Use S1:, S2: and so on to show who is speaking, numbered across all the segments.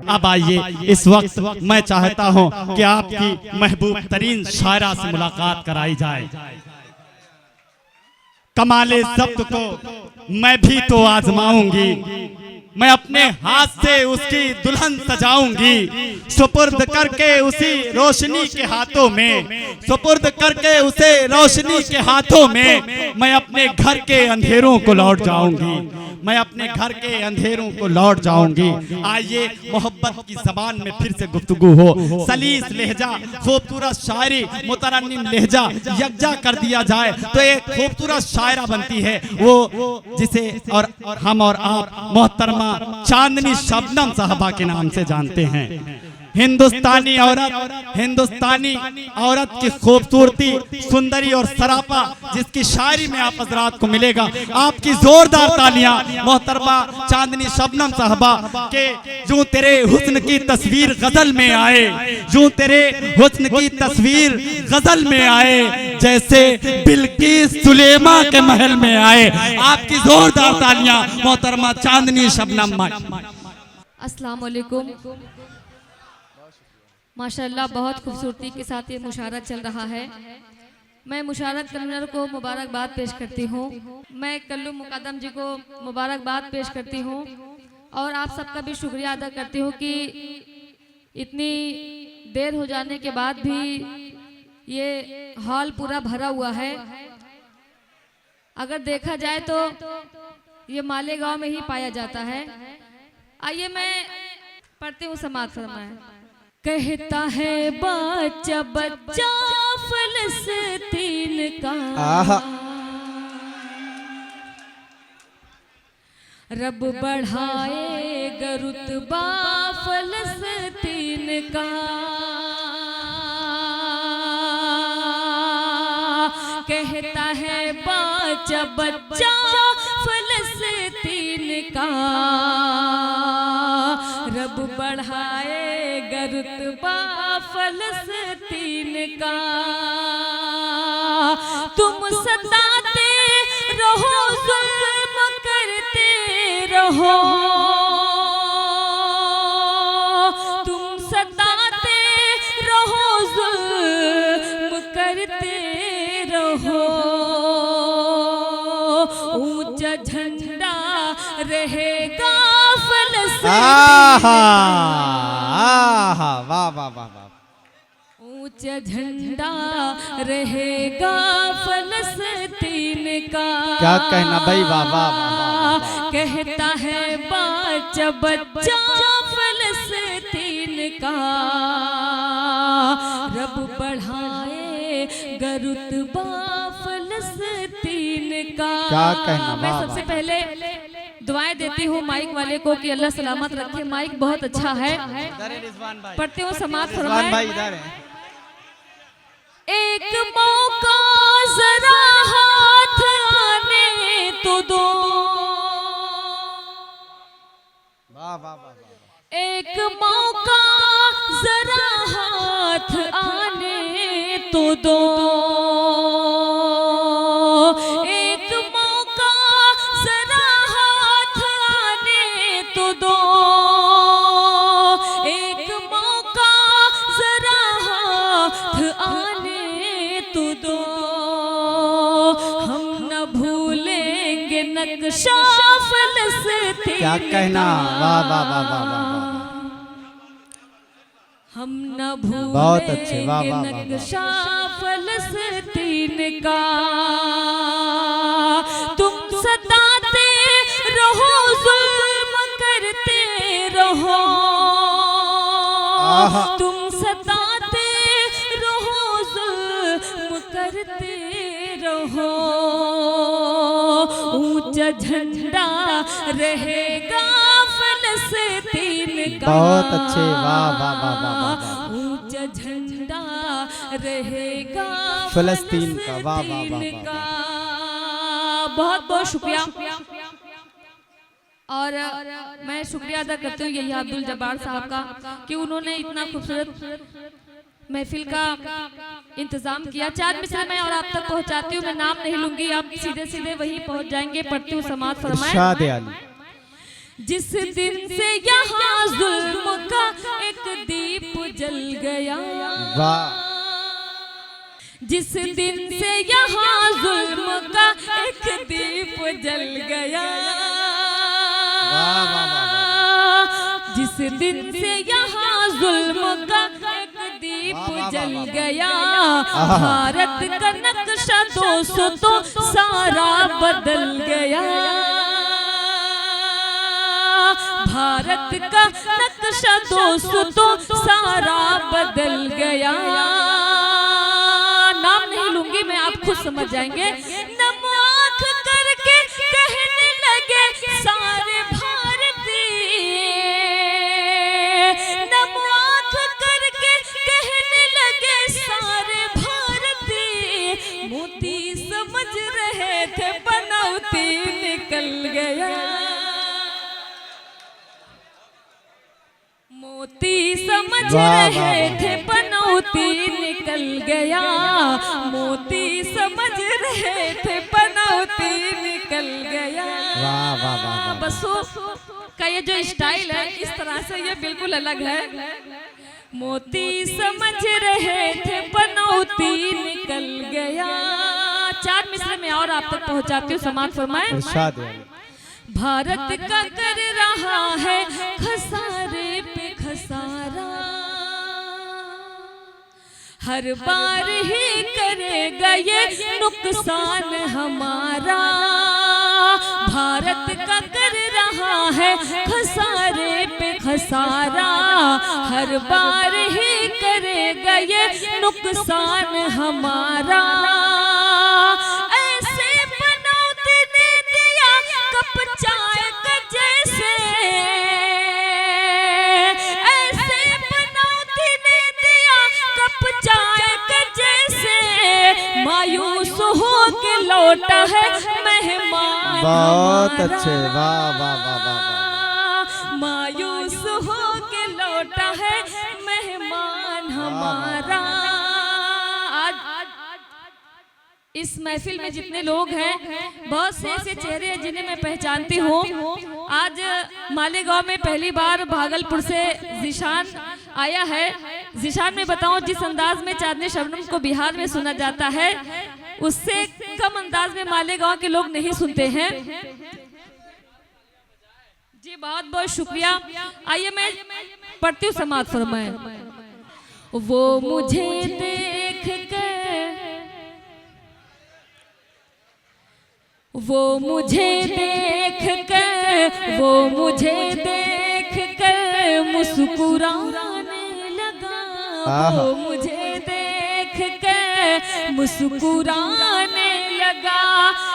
S1: अब आइए इस वक्त मैं चाहता हूँ कि आपकी महबूब तरीन शायरा से मुलाकात कराई जाए। कमाले ज़ब्त को मैं भी तो आजमाऊंगी, मैं अपने हाथ से उसकी दुल्हन सजाऊंगी, सुपुर्द करके उसी रोशनी के हाथों में, सुपुर्द करके उसे रोशनी के हाथों में मैं अपने घर के अंधेरों को लौट जाऊंगी, मैं अपने घर के अंधेरों को लौट जाऊंगी। आइए मोहब्बत की जबान में फिर से गुफ्तगू हो, सलीस लहजा खूबसूरत शायरी मुतरन्निम लहजा यकजा कर दिया जाए तो एक खूबसूरत शायरा बनती है, वो जिसे और हम और आप मोहतरमा चांदनी शबनम साहबा के नाम से जानते हैं। हिंदुस्तानी औरत की खूबसूरती, सुंदरी और सरापा जिसकी शायरी में आप हजरात को मिलेगा। आपकी जोरदार तालियां मोहतरमा चांदनी शबनम साहबा के जो तेरे हुस्न की तस्वीर गजल में आए, जो तेरे हुस्न की तस्वीर गजल में आए, जैसे बिल्किस सुलेमा के महल में आए। आपकी जोरदार तालियां मोहतरमा चांदनी शबनम।
S2: अस्सलाम वालेकुम। माशाल्लाह बहुत खूबसूरती के साथ ये मुशारत चल रहा है। मैं मुशारत कन्वीनर को मुबारकबाद पेश करती हूँ, मैं कल्लू मुकद्दम जी को मुबारकबाद पेश करती हूँ और आप सबका भी शुक्रिया अदा करती हूँ कि इतनी देर हो जाने के बाद भी ये हॉल पूरा भरा हुआ है। अगर देखा जाए तो ये मालेगांव में ही पाया जाता है। आइए मैं पढ़ती हूँ समाअत फरमाएं। कहता है बच्चा बच्चा फलस्तीन का, रब बढ़ाएगा रुतबा फलस्तीन का। कहता है बच्चा बच्चा फलस्तीन का, रब बढ़ाएगा रुतबा फलस्तीन का। तुम सताते रहो जुल्म करते रहो, तुम सताते रहो जुल्म करते रहो, ऊंचा झंडा रहेगा ऊंचा झंडा रहेगा फलस्तीन का।
S1: क्या कहना भाई, वाह वाह वाह।
S2: कहता है बच्चा बच्चा फलस्तीन का, रब बढ़ाए रुतबा फलस्तीन का।
S1: क्या कहना।
S2: मैं सबसे पहले दुआएं देती हूँ माइक वाले को कि अल्लाह सलामत रखे। माइक बहुत अच्छा है। पढ़ती हूँ समाअत फरमाएं। एक मौका जरा हाथ आने तो दो, एक मौका जरा हाथ आने तो दो, एक मौका जरा हाथ आने तो दो, एक मौका जरा हाथ आने तो दो। हम न भूलेंगे नक्शा फलस्तीन।
S1: क्या कहना, वाह वाह वाह वाह वाह।
S2: हम न भूलेंगे
S1: बहुत अच्छे, वाह वाह वाह।
S2: नक्शा फलस्तीन का। तुम सताते रहो जुल्म करते रहो, तुम सताते रहो जुल्म करते रहो, ऊंचा झंडा रहेगा फलस्तीन का।
S1: बहुत अच्छे, वाह वाह वाह वाह।
S2: ऊंचा झंडा रहेगा
S1: फलस्तीन का, वाह वाह वाह
S2: का। बहुत बहुत शुक्रिया। और मैं शुक्रिया अदा करती हूँ यही अब्दुल जब्बार साहब का कि उन्होंने इतना खूबसूरत महफिल का इंतजाम किया। 4 मिसरे मैं और आप तक पहुँचाती हूँ, मैं नाम नहीं लूंगी, आप सीधे सीधे वहीं पहुँच जाएंगे। पढ़ती हूँ समाअत फरमाएं। जिस दिन से यहाँ जुल्म का एक दीप जल गया,
S3: वाह
S2: जिस दिन से यहाँ जुल्म का एक दीप जल गया,
S3: वाह वाह वाह,
S2: जिस दिन से यहाँ जुल्म का एक दीप जल गया, भारत का नक्शा दोस्तों सारा बदल गया, भारत का नक्शा दोस्तों सारा बदल गया। नाम नहीं लूंगी मैं, आप खुद समझ जाएंगे। नमो आँख करके कहने लगे सारे भारतीय, नमो आँख करके कहने लगे सारे भारतीय, मोती समझ रहे थे पनौती निकल गया, मोती समझ रहे थे पनौती निकल गया, मोती समझ रहे थे पनौती निकल गया।
S3: वाह वाह वाह वाह।
S2: बसों का ये जो स्टाइल है इस तरह से ये बिल्कुल अलग है। मोती समझ रहे थे पनौती निकल गया। 4 मिसरे में और आप तक पहुंचाती हूँ, समाज फरमाए।
S3: इरशाद है।
S2: भारत का कर रहा है खसारे पे खसारा, हर बार ही करेगा ये नुकसान हमारा, भारत का कर रहा है खसारे पे खसारा, हर बार ही करेगा ये नुकसान हमारा। चाय का जैसे ऐसे पनौती ने दिया कप चाय का जैसे, मायूस हो के लौटा है मेहमान।
S3: बहुत अच्छे, वाह वाह वाह वाह वाह।
S2: मायूस हो के लौटा है मेहमान हमारा। इस महफिल में जितने लोग हैं बहुत से ऐसे चेहरे हैं जिन्हें मैं पहचानती हूँ। आज मालेगांव में पहली बार भागलपुर से जिशान आया है। जिशान में बताऊं, जिस अंदाज में चांदनी शबनम को बिहार में सुना जाता है उससे कम अंदाज में मालेगांव के लोग नहीं सुनते हैं। जी बहुत बहुत शुक्रिया। आइए मैं पढ़ती हूँ, समाज फरमाए। वो मुझे देख कर, वो मुझे देख कर, वो मुझे देख कर मुस्कुराने लगा, वो मुझे देख कर मुस्कुराने लगा,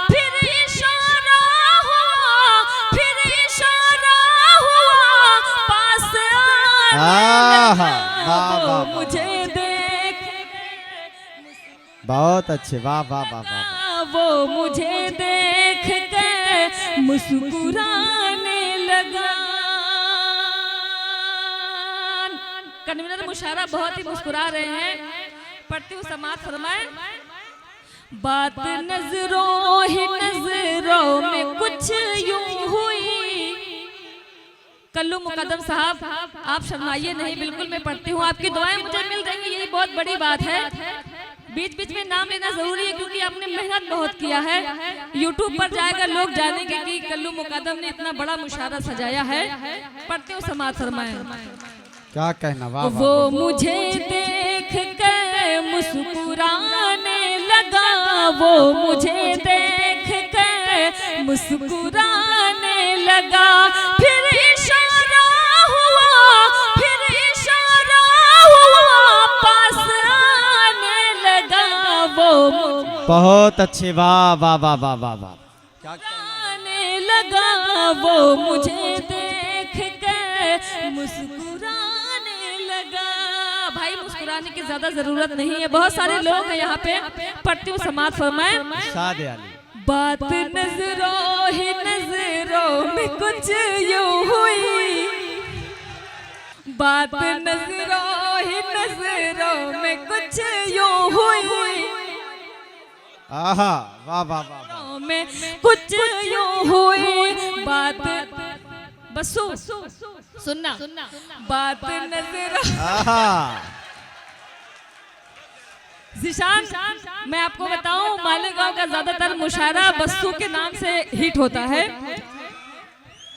S2: फिर इशारा हुआ, फिर इशारा हुआ, पास आने लगा, वो मुझे देख कर।
S3: बहुत अच्छे, वाह वाह वाह वाह।
S2: वो मुझे देख कर मुस्कुराने लगा। कन्वीनर मुशारा बहुत ही मुस्कुरा रहे हैं। पढ़ती हूँ, समाज फरमाए। बात नजरों ही नजरों में कुछ यूं हुई। कल्लू मुकद्दम साहब आप शर्माइए नहीं, बिल्कुल मैं पढ़ती हूँ। आपकी दुआएं मुझे मिल रही है, यही बहुत बड़ी बात है। बीच बीच में नाम लेना जरूरी है क्योंकि आपने मेहनत बहुत किया है। YouTube पर जाएगा लोग जानेंगे कि कल्लू मुकद्दम ने इतना बड़ा मुशारा सजाया है। पढ़ते हो, समाज फरमाए।
S3: क्या कहना, वाह।
S2: वो मुझे देख कर मुस्कुराने लगा, वो मुझे देख कर मुस्कुराने लगा, फिर इशारा हुआ, फिर इशारा हुआ, पास आने लगा, वो
S3: बहुत अच्छे, वाह वाह वाह वाह वाह वाह।
S2: आने लगा, वो मुझे देख कर मुस्कुराने लगा। भाई मुस्कुराने की ज्यादा जरूरत नहीं है, बहुत सारे लोग हैं यहाँ पे। पढ़ती हूँ, समाज फरमाए। बात नजरों ही नजरों में कुछ यूं हुई, बात नजरों ही नजरों में कुछ यूं हुई,
S3: आहा, वाह वाह वाह वाह।
S2: में कुछ यूं हुई, बात बस्सू सुनना, बात नजर
S3: आहा
S2: जिशान, मैं आपको बताऊं मालेगांव का ज्यादातर मुशायरा बस्सू के नाम से हिट होता है।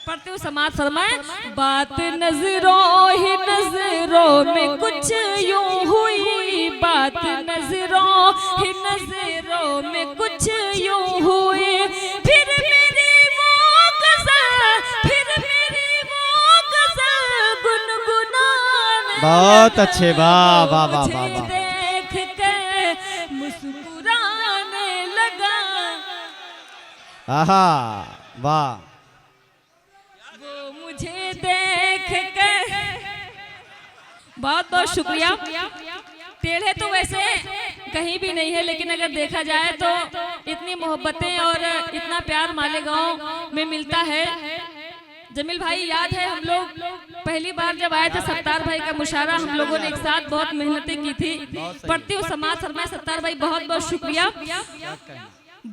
S2: पढ़ते हुए समाज फरमाए, बात नजरों ही नजरों में कुछ यूं हुई, बात नजरों ही नजरों में कुछ यूं हुई, फिर मेरी वो गजल, फिर मेरी वो गजल गुनगुनाने
S3: बहुत अच्छे, वाह वाह वाह वाह वाह,
S2: देख के मुस्कुराने लगा।
S3: आहा वाह,
S2: वो मुझे देख कर, बहुत बहुत शुक्रिया। टेढ़े तो वैसे कहीं भी नहीं है, लेकिन अगर देखा जाए तो इतनी मोहब्बतें और इतना प्यार मालेगांव में मिलता है। जमील भाई याद है हम लोग पहली बार जब आए थे सत्तार भाई का मुशायरा हम लोगों ने एक साथ बहुत मेहनतें की थी। पढ़ती हूँ समाज फरमाए, सत्तार भाई बहुत बहुत शुक्रिया।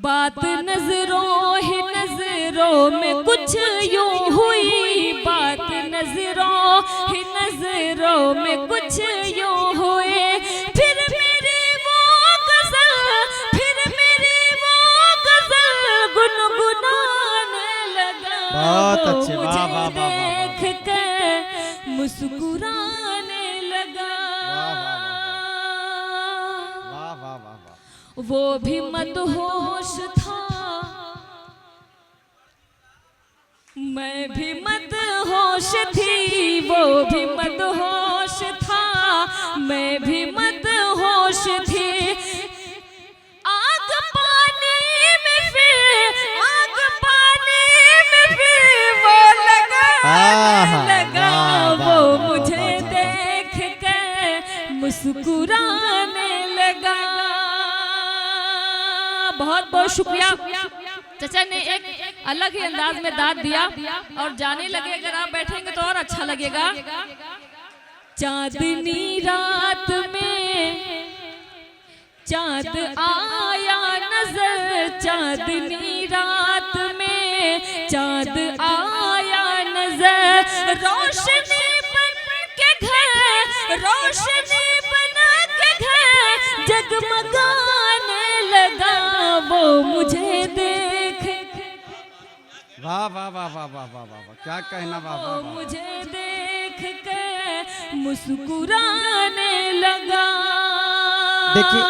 S2: बात नजरों ही नजरों में कुछ यूं हुई, बात नजरों ही नजरों में कुछ यूं हुए, फिर मेरी वो गजल, फिर मेरी वो गजल गुनगुनाने लगा।
S3: बहुत अच्छे,
S2: वो
S3: वाह वाह
S2: मुझे
S3: वाह वाह,
S2: देख कर मुस्कुराने लगा।
S3: वाह वाह वाह वाह,
S2: वो भी मदहोश था, मैं भी मदहोश थी, वो भी मदहोश था, मैं भी मदहोश थी। आग पानी में फिर, आग पानी में फिर वो लगाने लगा। वो मुझे देख कर मुस्कुराने लगा। बहुत बहुत शुक्रिया। चचा ने एक अलग ही अंदाज में दाद दिया और जाने लगे, अगर आप बैठेंगे तो और अच्छा लगेगा। चांदनी रात में चांद आया नजर, चांदनी रात में चांद आया नजर, रोशनी बन के घर, रोशनी बन के घर जगमगाने लगा। वो मुझे देख,
S3: वाह वाह वाह वाह वाह वाह वाह, क्या कहना, वाह वाह
S2: वो
S3: वाह,
S2: मुझे देख कर मुस्कुराने लगा।
S3: देखिए